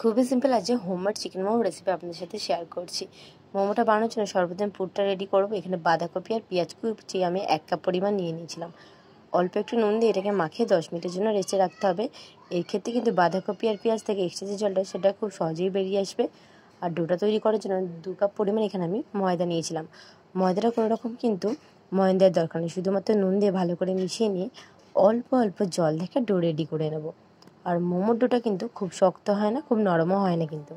খুবই সিম্পল আজকে homemade chicken momo recipe আপনাদের সাথে শেয়ার করছি। মোমোটা বানানোর জন্য সর্বপ্রথম পুরটা রেডি করবো। এখানে বাঁধাকপি আর পেঁয়াজ কুচি আমি 1 কাপ পরিমাণ নিয়ে নিয়েছিলাম। অল্প একটু নুন দিয়ে এটাকে মাখিয়ে 10 মিনিটের জন্য রেস্টে রাখতে হবে। এর ক্ষেত্রে কিন্তু বাঁধাকপি আর পেঁয়াজ থেকে এক্সট্রা যে জলটা সেটা খুব সহজেই বেরিয়ে আসবে। আর ডোটা তৈরি করার জন্য 2 কাপ পরিমাণ এখানে আমি ময়দা নিয়েছিলাম। ময়দাটা কোনো রকম কিন্তু ময়ন দেওয়ার দরকার নেই, শুধুমাত্র নুন দিয়ে ভালো করে মিশিয়ে নিয়ে অল্প অল্প জল দেখে ডো রেডি করে নেব। আর মোমোর ডোটা কিন্তু খুব শক্ত হয় না, খুব নরমও হয় না। কিন্তু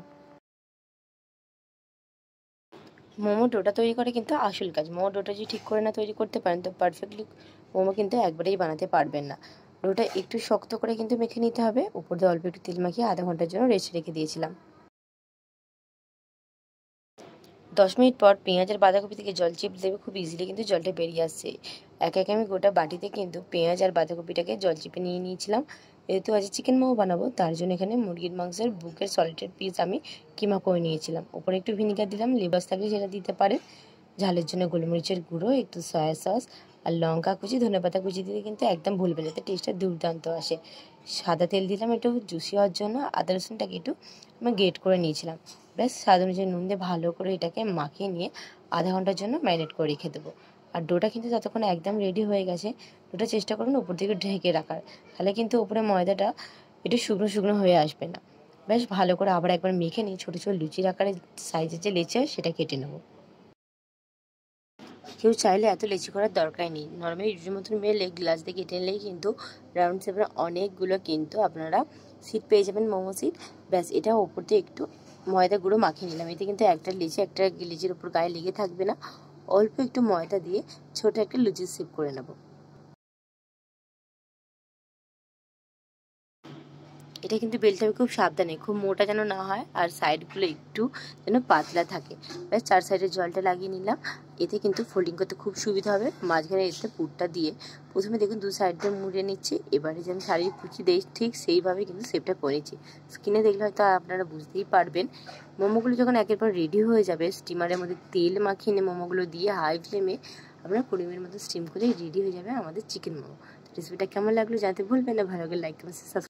মোমো ডোটা তৈরি করে কিন্তু আসল কাজ। মোমো ডোটা যদি ঠিক করে না তৈরি করতে পারেন তো পারফেক্টলি মোমো কিন্তু একবারেই বানাতে পারবেন না। ডোটা একটু শক্ত করে কিন্তু মেখে নিতে হবে। উপর দিয়ে অল্প একটু তেল মাখিয়ে আধা ঘন্টার জন্য রেস্ট রেখে দিয়েছিলাম। 10 মিনিট পর পেঁয়াজ আর বাঁধাকপি থেকে জল চিপে দেবে, খুব ইজিলি কিন্তু জলটা বেরিয়ে আসছে। একে একে আমি গোটা বাটিতে কিন্তু পেঁয়াজ আর বাঁধাকপিটাকে জল চিপে নিয়ে নিয়েছিলাম। যেহেতু আজ চিকেন মোমো বানাবো তার জন্য এখানে মুরগির মাংসের বুকের সলিডেড পিস আমি কিমা করে নিয়েছিলাম। উপরে একটু ভিনিগার দিলাম, লেবুস থাকলে সেটা দিতে পারে। ঝালের জন্য গোলমরিচের গুঁড়ো, একটু সয়া সস আর লঙ্কা কুচি, ধনেপাতা কুচি দিতে কিন্তু একদম ভুলবেন, যাতে টেস্টটা দুর্দান্ত আসে। সাদা তেল দিলাম একটু জুসি হওয়ার জন্য। আদা রসুনটাকে একটু আমি গ্রেট করে নিয়েছিলাম। ব্যাস স্বাদ অনুযায়ী নুন দিয়ে ভালো করে এটাকে মাখিয়ে নিয়ে আধা ঘন্টার জন্য ম্যারিনেট করে রেখে দেবো। আর ডোটা কিন্তু যতক্ষণ একদম রেডি হয়ে গেছে, ডোটা চেষ্টা করুন উপর দিকে ঢেকে রাখার, তাহলে কিন্তু উপরে ময়দাটা একটু শুকনো শুকনো হয়ে আসবে না। বেশ ভালো করে আবার একবার মেখে নিয়ে ছোটো ছোটো লুচির আকারে সাইজের যে লেচি হয় সেটা কেটে নেবো। কেউ চাইলে এত লেচি করার দরকার নেই, নর্মালি রুটির মতন মেলে গ্লাস দিয়ে কেটে নিলেই কিন্তু রাউন্ড শেপের অনেকগুলো কিন্তু আপনারা সিট পেয়ে যাবেন, মোমো সিট। ব্যাস এটা ওপর দিয়ে একটু ময়দা গুঁড়ো মাখিয়ে নিলাম। এতে কিন্তু একটা লিচির উপর গায়ে লেগে থাকবে না। অল্প একটু ময়দা দিয়ে ছোট একটা লুচির শেপ করে নেব। এটা কিন্তু বেলতে হবে খুব সাবধানে, খুব মোটা যেন না হয়, আর সাইডগুলো একটু যেন পাতলা থাকে। ব্যাস 4 সাইডে জলটা লাগিয়ে নিলাম। এতে কিন্তু ফোল্ডিং করতে খুব সুবিধা হবে। মাঝখানে এতে পুরটা দিয়ে প্রথমে দেখুন 2 সাইড দিয়ে মুড়ে নিচ্ছি। এবারে যেন শাড়ির কুচি দেই ঠিক সেইভাবে কিন্তু শেপটা করেছি। স্কিনে দেখলে হয়তো আপনারা বুঝতেই পারবেন। মোমোগুলো যখন একের পর রেডি হয়ে যাবে, স্টিমারের মধ্যে তেল মাখিয়ে নিয়ে মোমোগুলো দিয়ে হাই ফ্লেমে আপনারা 20 মিনিটের মতো স্টিম করে রেডি হয়ে যাবে আমাদের চিকেন মোমো। রেসিপিটা কেমন লাগলো জানতে ভুলবেন না। ভালো লাগে লাইক কমেন্ট সাবস্ক্রাইব।